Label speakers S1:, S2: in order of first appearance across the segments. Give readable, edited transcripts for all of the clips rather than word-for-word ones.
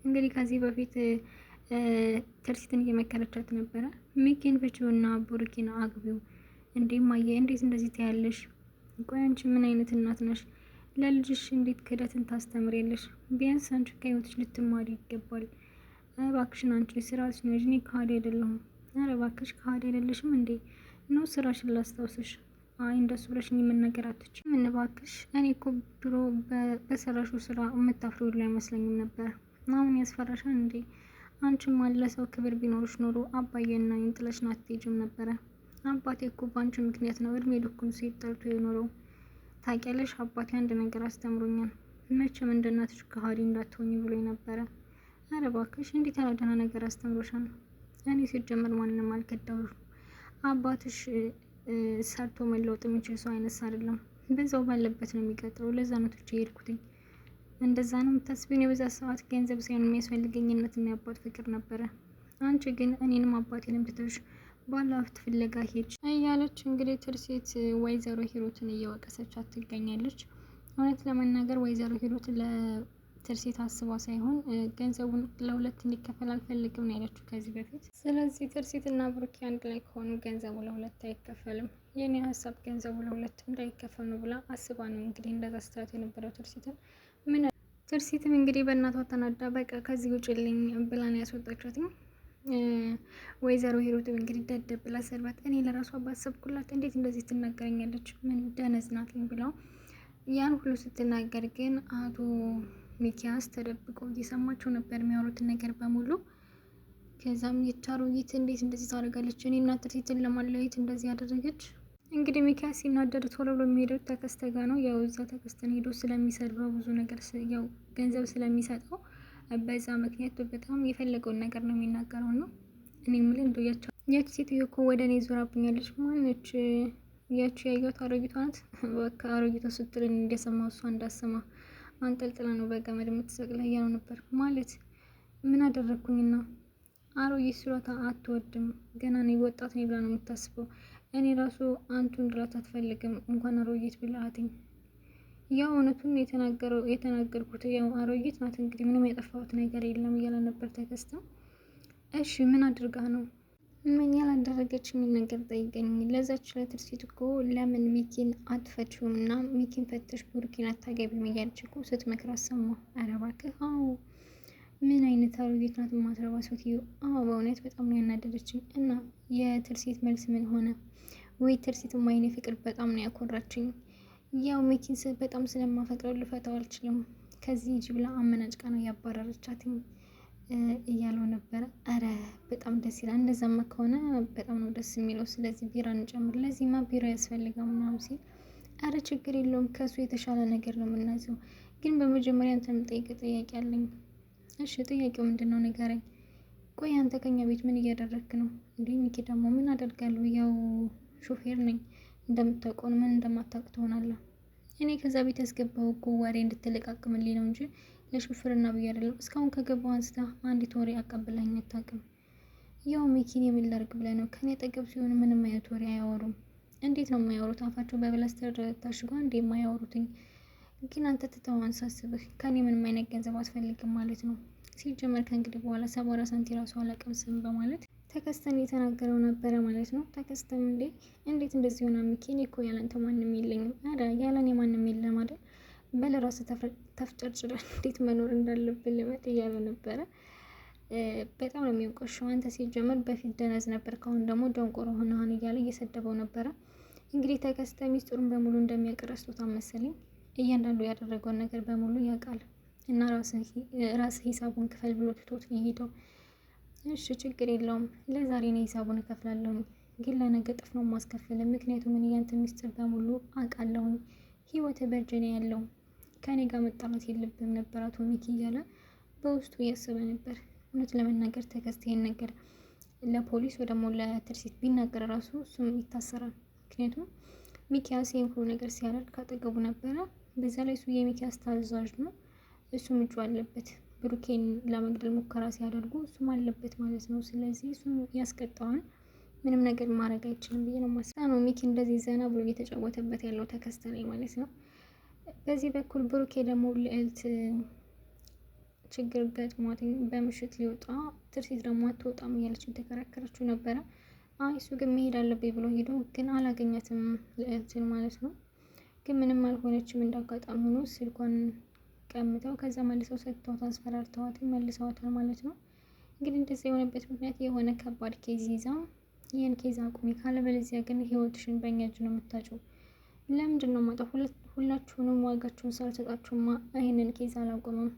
S1: እንግዲህ ከዚህ በፊት ትርሲትን እየመከረቻት ነበረ። ሚኪን ፍቺውና ቡሩኬን አግቢው። እንዴ ማየ እንዴት እንደዚህ ታያለሽ? ቆይ አንቺ ምን አይነት እናት ነሽ? ለልጅሽ እንዴት ክህደትን ታስተምሪያለሽ? ቢያንስ አንቺ ከህይወትሽ ልትማሪ ይገባል። እባክሽን አንቺ ስራሽ ነሽ፣ እኔ ከሃዲ አይደለሁም። ኧረ እባክሽ ከሃዲ አይደለሽም እንዴ? ነው ስራሽን ላስታውስሽ። አይ እንደሱ ብለሽኝ መናገር አትችይም። ምን እባክሽ፣ እኔ እኮ ድሮ በሰራሽው ስራ የምታፍሪው ላይ አይመስለኝም ነበር። አሁን ያስፈራሻል እንዴ? አንቺም አለ ሰው ክብር ቢኖርሽ ኖሮ አባዬና እኔን ጥለሽን አትሄጂም ነበረ። አባቴ እኮ በአንቺ ምክንያት ነው እድሜ ልኩን ሴት ጠልቶ የኖረው። ታውቂያለሽ፣ አባቴ አንድ ነገር አስተምሮኛል። መቼም እንደ እናትሽ ከሃዲ እንዳትሆኝ ብሎኝ ነበረ። ኧረ እባክሽ እንዴት ያለ ደህና ነገር አስተምሮሻል? እኔ ሲጀመር ማንንም አልከዳሁም። አባትሽ ሰርቶ መለወጥ የሚችል ሰው አይነት አይደለም። በዛው ባለበት ነው የሚቀጥለው። ለዛ ነው ትቼ የሄድኩትኝ። እንደዛ ነው የምታስቢው? የበዛ ሰዓት ገንዘብ ሳይሆን የሚያስፈልገኝ እናትና የአባት ፍቅር ነበረ። አንቺ ግን እኔንም አባቴንም ትተሽ ባለሀብት ፍለጋ ሄድሽ እያለች እንግዲህ ትርሲት ወይዘሮ ሂሩትን እየወቀሰቻት ትገኛለች። እውነት ለመናገር ወይዘሮ ሂሩት ለትርሲት አስባ ሳይሆን ገንዘቡን ለሁለት እንዲከፈል አልፈልግም ነው ያለችው ከዚህ በፊት። ስለዚህ ትርሲት እና ብሩኬ አንድ ላይ ከሆኑ ገንዘቡ ለሁለት አይከፈልም፣ የኔ ሀሳብ ገንዘቡ ለሁለት እንዳይከፈል ነው ብላ አስባ ነው እንግዲህ እንደዛ ስትላት የነበረው ትርሲትን። ትርሲትም እንግዲህ በእናቷ ተናዳ በቃ ከዚህ ውጭልኝ ብላ ነው ያስወጣቻትኝ። ወይዘሮ ሂሩትም እንግዲህ ደደብ ብላ ሰርባት። እኔ ለራሷ ባሰብኩላት እንዴት እንደዚህ ትናገረኛለች? ምን ደነዝ ናት ብለው ያን ሁሉ ስትናገር ግን አቶ ሚኪያስ ተደብቆ እየሰማቸው ነበር የሚያወሩትን ነገር በሙሉ። ከዛም የቻሮይት እንዴት እንደዚህ ታደርጋለች? እኔ እና ትርሲትን ለማለያየት እንደዚህ ያደረገች። እንግዲህ ሚኪያስ ሲናደድ ቶሎ ብሎ የሚሄደው ተከስተ ጋ ነው። ያው እዛ ተከስተን ሄዶ ስለሚሰድበው ብዙ ነገር ያው ገንዘብ ስለሚሰጠው በዛ ምክንያት በጣም የፈለገውን ነገር ነው የሚናገረው ነው። እኔ የምልህ እንደው ያቺ ሴትዮ እኮ ወደ እኔ ዞራብኛለች። ማነች ያቺ? ያየኋት አሮጊቷ ናት። በቃ አሮጊቷ ስትልን እንደሰማው እሷ እንዳሰማ አንጠልጥላ ነው በገመድ የምትሰቅለ እያለው ነበር። ማለት ምን አደረግኩኝና? አሮጊት ስሏታ አትወድም። ገና እኔ ወጣት ነኝ ብላ ነው የምታስበው። እኔ ራሱ አንቱ እንድላት አትፈልግም፣ እንኳን አሮጊት ብላትኝ። ያው እውነቱን የተናገርኩት ያው አሮጊት ናት። እንግዲህ ምንም ያጠፋሁት ነገር የለም እያለ ነበር ተከስተ። እሺ ምን አድርጋ ነው? ምን ያላደረገች የሚል ነገር ጠይቀኝ። ለዛች ለትርሲት እኮ ለምን ሚኪን አትፈችውም እና ሚኪን ፈተሽ ቡሩኬን አታገቢም እያለች እኮ ስትመክር አሰማሁ። ኧረ እባክህ። አዎ ምን አይነት አሮጊት ናት የማትረባ ሴትዮ። አዎ በእውነት በጣም ነው ያናደደችኝ። እና የትርሲት መልስ ምን ሆነ? ወይ ትርሲት ማይኔ ፍቅር በጣም ነው ያኮራችኝ። ያው ሚኪን በጣም ስለማፈቅረው ልፈታው አልችልም፣ ከዚህ ሂጂ ብላ አመናጭቃ ነው ያባረረቻትኝ እያለው ነበረ። አረ በጣም ደስ ይላል። እንደዛማ ከሆነ በጣም ነው ደስ የሚለው። ስለዚህ ቢራ እንጨምር፣ ለዚህማ ቢራ ያስፈልጋል ምናምን ሲል፣ አረ ችግር የለውም ከሱ የተሻለ ነገር ነው የምናዘው። ግን በመጀመሪያ አንተ የምጠይቀው ጥያቄ አለኝ። እሺ ጥያቄው ምንድን ነው ንገረኝ። ቆይ አንተ ከኛ ቤት ምን እያደረግክ ነው? እንዲህ ሚኪ ደግሞ ምን አደርጋለሁ? ያው ሾፌር ነኝ እንደምታውቀው፣ ምን እንደማታውቅ ትሆናለህ። እኔ ከዛ ቤት ያስገባው እኮ ወሬ እንድትለቃቅምልኝ ነው እንጂ ለሹፍርና ብዬ አይደለም። እስካሁን ከገባው አንስታ አንዲት ወሬ አቀብላኝ አታውቅም። ያው ሚኪን የምን ላድርግ ብለህ ነው? ከኔ አጠገብ ሲሆን ምንም አይነት ወሬ አያወሩም። እንዴት ነው የማያወሩት? አፋቸው በብላስተር ታሽጓ እንዴ የማያወሩትኝ? ግን አንተ ትተዋን ሳስብህ ከኔ ምንም አይነት ገንዘብ አስፈልግም ማለት ነው። ሲጀመር ከእንግዲህ በኋላ 74 ሳንቲ ራሱ አላቀምስም በማለት ተከስተን የተናገረው ነበረ ማለት ነው። ተከስተን እንዴት እንደዚህ ሆና ሚኪ? እኔ እኮ ያለንተ ማንም የለኝም። ኧረ ያለኔ ማንም የለም አይደል? በለራስ ተፍጨርጭረን እንዴት መኖር እንዳለብን ልመጥ እያለው ነበረ። በጣም ነው የሚወቀሸው። አንተ ሲጀመር በፊት ደነዝ ነበር፣ ካሁን ደግሞ ደንቆሮ ሆነሃን እያለ እየሰደበው ነበረ። እንግዲህ ተከስተ ሚስጥሩን በሙሉ እንደሚያቀረስቶታ መሰለኝ። እያንዳንዱ ያደረገውን ነገር በሙሉ ያውቃል እና ራስህ ሂሳቡን ክፈል ብሎ ትቶት የሄደው። እሺ ችግር የለውም ለዛሬ ነው ሂሳቡን እከፍላለሁኝ፣ ግን ለነገ እጥፍ ነው ማስከፍል። ምክንያቱም እኔ ያንተ ሚስጥር በሙሉ አውቃለሁኝ። ህይወት በእጅ ያለው ከኔ ጋር መጣላት የለብም ነበር አቶ ሚኪ እያለ በውስጡ እያሰበ ነበር። እውነት ለመናገር ተከስተ ይሄን ነገር ለፖሊስ ወይ ደግሞ ለትርሲት ቢናገር ራሱ እሱም ይታሰራል። ምክንያቱም ሚኪያስ ይሄን ሁሉ ነገር ሲያደርግ ካጠገቡ ነበረ። በዛ ላይ እሱ የሚኪያስ ታዛዥ ነው፣ እሱም እጁ አለበት። ብሩኬን ለመግደል ሙከራ ሲያደርጉ እሱም አለበት ማለት ነው። ስለዚህ እሱም ያስቀጣዋል። ምንም ነገር ማድረግ አይችልም ብዬ ነው ማስበው። ነው ሚኪ እንደዚህ ዘና ብሎ እየተጫወተበት ያለው ተከስተ ላይ ማለት ነው። በዚህ በኩል ብሩኬ ደግሞ ልዕልት ችግር ገጥሟት በምሽት ሊወጣ ትርሲት ደግሞ አትወጣም እያለች የተከራከረችው ነበረ። አይ እሱ ግን መሄድ አለብኝ ብሎ ሄዶ ግን አላገኛትም ልዕልትን ማለት ነው። ግን ምንም አልሆነችም። እንዳጋጣሚ ሆኖ ስልኳን ቀምተው ከዛ መልሰው ሰጥተዋት አስፈራርተዋት መልሰዋታል ማለት ነው። እንግዲህ እንደዚህ የሆነበት ምክንያት የሆነ ከባድ ኬዝ ይዛ ይህን ኬዝ አቁሚ፣ ካለበለዚያ ግን ህይወትሽን በእኛ እጅ ነው የምታጭው። ለምንድን ነው ማጣ ሁላችሁንም ዋጋችሁን ሳልሰጣችሁማ ይህንን ኬዝ አላቆምም።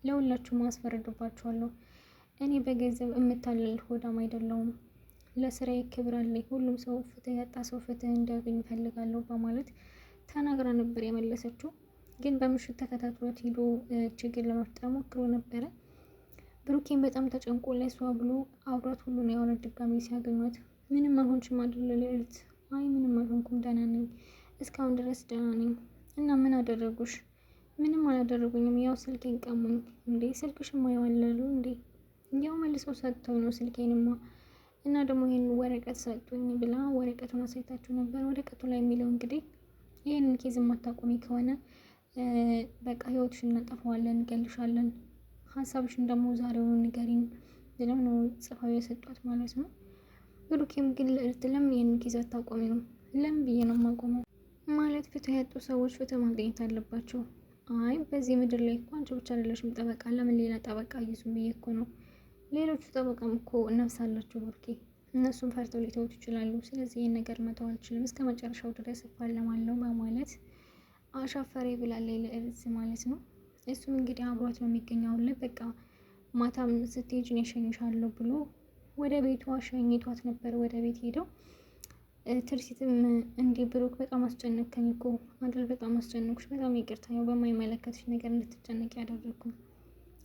S1: ለሁላችሁም አስፈርድባችኋለሁ። እኔ በገንዘብ የምታለል ሆዳም አይደለሁም። ለስራዬ ክብር አለኝ። ሁሉም ሰው ፍትህ ያጣ ሰው ፍትህ እንዲያገኝ እፈልጋለሁ በማለት ተናግራ ነበር የመለሰችው። ግን በምሽት ተከታትሎት ሄዶ ችግር ለመፍጠር ሞክሮ ነበረ። ብሩኬን በጣም ተጨንቆ ለሷ ብሎ አብሯት ሁሉ ነው የሆነ ድጋሚ ሲያገኟት ምንም አልሆንሽም አይደል ልዕልት? አይ ምንም አልሆንኩም ደህና ነኝ፣ እስካሁን ድረስ ደህና ነኝ። እና ምን አደረጉሽ? ምንም አላደረጉኝም፣ ያው ስልኬን ቀሙኝ። እንዴ ስልክሽማ ያዋለሉ እንዴ? ያው መልሰው ሰጥተው ነው ስልኬንማ። እና ደግሞ ይህን ወረቀት ሰጡኝ ብላ ወረቀቱን አሳይታችሁ ነበር። ወረቀቱ ላይ የሚለው እንግዲህ ይህንን ኬዝ የማታቆሚ ከሆነ በቃ ህይወትሽን እናጠፋዋለን፣ እንገልሻለን፣ ሀሳብሽን ደግሞ ዛሬውን ንገሪኝ ብለው ነው ጽፋው የሰጧት ማለት ነው። ብሩኬም ግን ልዕልት ለምን ይህንን ኬዝ አታቆሚውም? ለምን ብዬ ነው የማቆመው ማለት ፍትህ ያጡ ሰዎች ፍትህ ማግኘት አለባቸው። አይ በዚህ ምድር ላይ እኮ አንቺ ብቻ አይደለሽም ጠበቃ፣ ለምን ሌላ ጠበቃ ይዙም ብዬ እኮ ነው። ሌሎቹ ጠበቃም እኮ ነፍስ አላቸው ብሩኬ፣ እነሱም ፈርተው ሊተውት ይችላሉ። ስለዚህ ይህን ነገር መተው አልችልም፣ እስከ መጨረሻው ድረስ እፋለማለሁ በማለት አሻፈሬ ብላለች ልዕልት ማለት ነው። እሱም እንግዲህ አብሯት ነው የሚገኘው ላይ በቃ ማታም ስትሄጂ እኔ እሸኝሻለሁ ብሎ ወደ ቤቷ ሸኝቷት ነበር። ወደ ቤት ሄደው ትርሲትም እንዲህ ብሩክ በጣም አስጨነቀኝ እኮ አይደል? በጣም አስጨነቅሽ፣ በጣም ይቅርታ፣ ያው በማይመለከትሽ ነገር እንድትጨነቅ ያደረግኩኝ።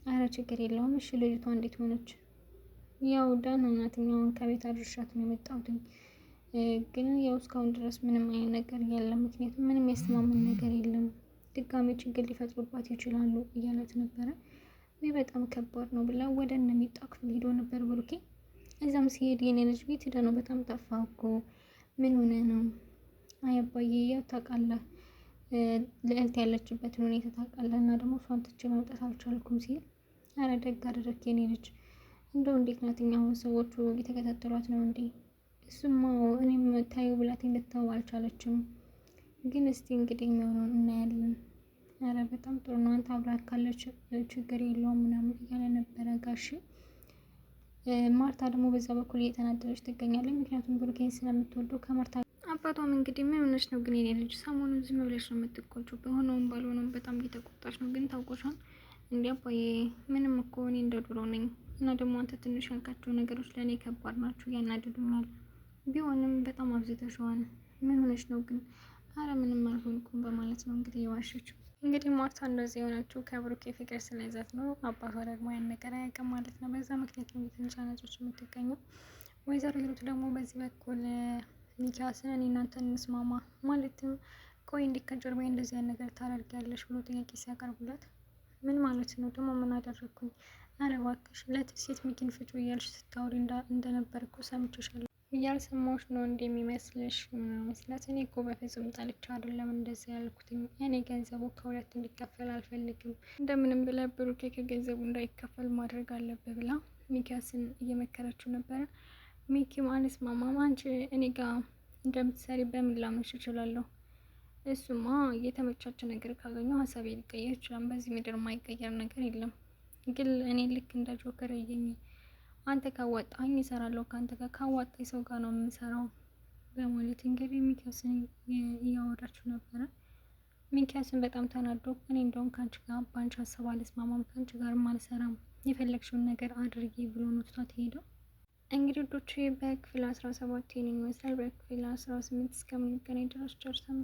S1: አረ ችግር የለውም። እሺ ልጅቷ እንዴት ሆነች? ያው ደህና ናት፣ አሁን ከቤት አድርሻት ነው የመጣሁትኝ። ግን ያው እስካሁን ድረስ ምንም አይነት ነገር የለም፣ ምክንያቱም ምንም ያስተማመን ነገር የለም፣ ድጋሜ ችግር ሊፈጥሩባት ይችላሉ እያለት ነበረ። ወይ በጣም ከባድ ነው ብላ ወደ እነ ሚጣ ክፍል ሄዶ ነበር ብሩኬ። እዛም ሲሄድ የኔ ልጅ ቤት ሄዳ ነው በጣም ጠፋ እኮ ምን ሆነ ነው? አይ አባዬ ያው ታውቃለህ ልዕልት ያለችበትን ሁኔታ ታውቃለህ፣ እና ደግሞ እሷን ትቼ መውጣት አልቻልኩም ሲል፣ አረ ደግ አደረክ የኔ ልጅ። እንደው እንዴት ናት? አሁን ሰዎቹ እየተከታተሏት ነው እንዴ? እሱማ እኔም ታዩ ብላት ልታው አልቻለችም። ግን እስቲ እንግዲህ የሚሆነውን እናያለን። አረ በጣም ጥሩ ነው፣ አንተ አብራት ካለች ችግር የለውም ምናምን እያለ ነበረ ጋሽ። ማርታ ደግሞ በዛ በኩል እየተናደረች ትገኛለች። ምክንያቱም ብሩኬን ስለምትወደው ከማርታ አባቷም እንግዲህ ምን ሆነች ነው ግን የኔ ልጅ ሰሞኑን ዝም ብለሽ ነው የምትቆጪው? በሆነውም ባልሆነውም በጣም እየተቆጣች ነው። ግን ታውቆሻል እንዲ አባዬ ምንም እኮ እኔ እንደ ድሮ ነኝ። እና ደግሞ አንተ ትንሽ ያልካቸው ነገሮች ለእኔ ከባድ ናቸው፣ ያናድዱኛል። ቢሆንም በጣም አብዝተሽዋል። ምን ሆነች ነው ግን? አረ ምንም አልሆንኩም በማለት ነው እንግዲህ የዋሸችው። እንግዲህ ማርታ እንደዚህ የሆነችው ከብሩኬ ፍቅር ስለይዛት ነው። አባቷ ደግሞ ያን ነገር አያውቅም ማለት ነው። በዛ ምክንያት ነው እየተነጫነጮች የምትገኘው። ወይዘሮ ሂሩት ደግሞ በዚህ በኩል ሚኪያስን እኔ እናንተ እንስማማ ማለትም ቆይ እንዴት ከጀርባዬ እንደዚህ አይነት ነገር ታደርጊያለሽ ብሎ ጥያቄ ሲያቀርቡላት ምን ማለት ነው ደግሞ ምን አደረግኩኝ? አረ እባክሽ ለትሴት ሚኪን ፍጩ እያልሽ ስታወሪ እንደነበር እኮ ሰምቼሻለሁ። እያልሰማሁሽ ነው እንደሚመስልሽ መስላት። እኔ እኮ በፍጹም ጠልቼ አይደለም እንደዚህ ያልኩትኝ። እኔ ገንዘቡ ከሁለት እንዲከፈል አልፈልግም። እንደምንም ብላ ብሩኬ ከገንዘቡ እንዳይከፈል ማድረግ አለብህ ብላ ሚኪያስን እየመከረችው ነበረ። ሚኪም አልስማማም፣ አንቺ እኔ ጋር እንደምትሰሪ በምን ላምንሽ እችላለሁ? እሱማ የተመቻቸ ነገር ካገኘው ሀሳቤ ሊቀየር ይችላል። በዚህ ምድር የማይቀየር ነገር የለም። ግን እኔ ልክ እንደ ጆከር እየኝ አንተ ካዋጣኝ እሰራለሁ፣ ከአንተ ጋር ካዋጣኝ ሰው ጋር ነው የምሰራው በማለት እንግዲህ ሚኪያስን እያወራችው ነበረ። ሚኪያስን በጣም ተናዶ እኔ እንደውም ከአንቺ ጋር በአንቺ ሀሳብ አልስማማም፣ ከአንቺ ጋርም አልሰራም፣ የፈለግሽውን ነገር አድርጊ ብሎ ነው ትቷት ሄደው። እንግዲህ ውዶቼ በክፍል 17 ይመስላል። በክፍል 18 እስከምንገናኝ ድረስ ጨርሰን